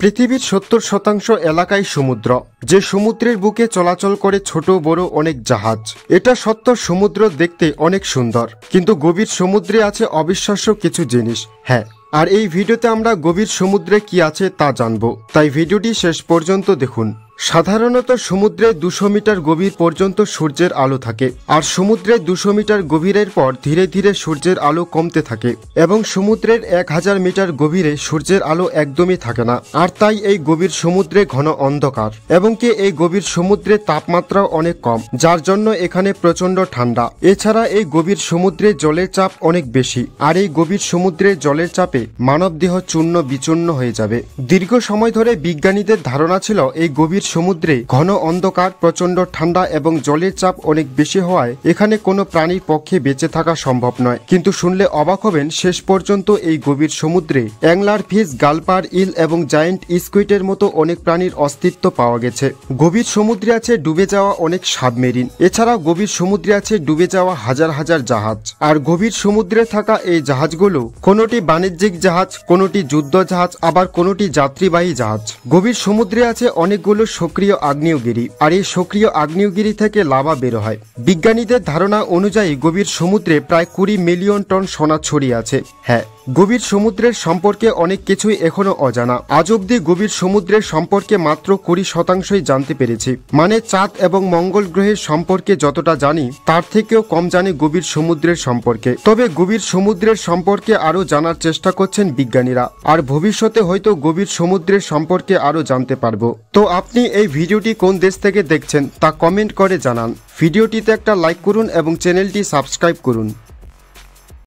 পৃথিবীর ৭০% এলাকায় সমুদ্র, যে সমুদ্রের বুকে চলাচল করে ছোট বড় অনেক জাহাজ। এটা সত্য, সমুদ্র দেখতে অনেক সুন্দর, কিন্তু গভীর সমুদ্রে আছে অবিশ্বাস্য কিছু জিনিস। হ্যাঁ, আর এই ভিডিওতে আমরা গভীর সমুদ্রে কি আছে তা জানবো, তাই ভিডিওটি শেষ পর্যন্ত দেখুন। সাধারণত সমুদ্রে 200 মিটার গভীর পর্যন্ত সূর্যের আলো থাকে, আর সমুদ্রে 200 মিটার গভীরের পর ধীরে ধীরে সূর্যের আলো কমতে থাকে, এবং সমুদ্রের 1000 মিটার গভীরে সূর্যের আলো একদমই থাকে না। আর তাই এই গভীর সমুদ্রে ঘন অন্ধকার, এবং কি এই গভীর সমুদ্রে তাপমাত্রাও অনেক কম, যার জন্য এখানে প্রচন্ড ঠান্ডা। এছাড়া এই গভীর সমুদ্রে জলের চাপ অনেক বেশি, আর এই গভীর সমুদ্রে জলের চাপে মানবদেহ চূর্ণ বিচূর্ণ হয়ে যাবে। দীর্ঘ সময় ধরে বিজ্ঞানীদের ধারণা ছিল এই গভীর সমুদ্রে ঘন অন্ধকার, প্রচন্ড ঠান্ডা এবং জলের চাপ অনেক বেশি হওয়ায় এখানে কোনো প্রাণীর পক্ষে বেঁচে থাকা সম্ভব নয়। কিন্তু শুনলে অবাক হবেন, শেষ পর্যন্ত এই গভীর সমুদ্রে অ্যাংলার ফিশ, গালপার, ইল এবং জায়েন্ট স্কুইডের মতো অনেক প্রাণীর অস্তিত্ব পাওয়া গেছে। গভীর সমুদ্রে আছে ডুবে যাওয়া অনেক সাবমেরিন। এছাড়াও গভীর সমুদ্রে আছে ডুবে যাওয়া হাজার হাজার জাহাজ। আর গভীর সমুদ্রে থাকা এই জাহাজগুলো কোনোটি বাণিজ্যিক জাহাজ, কোনোটি যুদ্ধ জাহাজ, আবার কোনোটি যাত্রীবাহী জাহাজ। গভীর সমুদ্রে আছে অনেকগুলো সক্রিয় আগ্নেয়গিরি, আর এই সক্রিয় আগ্নেয়গিরি থেকে লাভা বের হয়। বিজ্ঞানীদের ধারণা অনুযায়ী গভীর সমুদ্রে প্রায় 20 মিলিয়ন টন সোনা ছড়িয়ে আছে। হ্যাঁ, গভীর সমুদ্রের সম্পর্কে অনেক কিছুই এখনো অজানা। আজ অব্দি গভীর সমুদ্রের সম্পর্কে মাত্র 20% জানতে পেরেছি। মানে চাঁদ এবং মঙ্গল গ্রহের সম্পর্কে যতটা জানি, তার থেকেও কম জানি গভীর সমুদ্রের সম্পর্কে। তবে গভীর সমুদ্রের সম্পর্কে আরো জানার চেষ্টা করছেন বিজ্ঞানীরা, আর ভবিষ্যতে হয়তো গভীর সমুদ্রের সম্পর্কে আরো জানতে পারবো। তো আপনি এই ভিডিওটি কোন দেশ থেকে দেখছেন তা কমেন্ট করে জানান। ভিডিওটিতে একটা লাইক করুন এবং চ্যানেলটি সাবস্ক্রাইব করুন।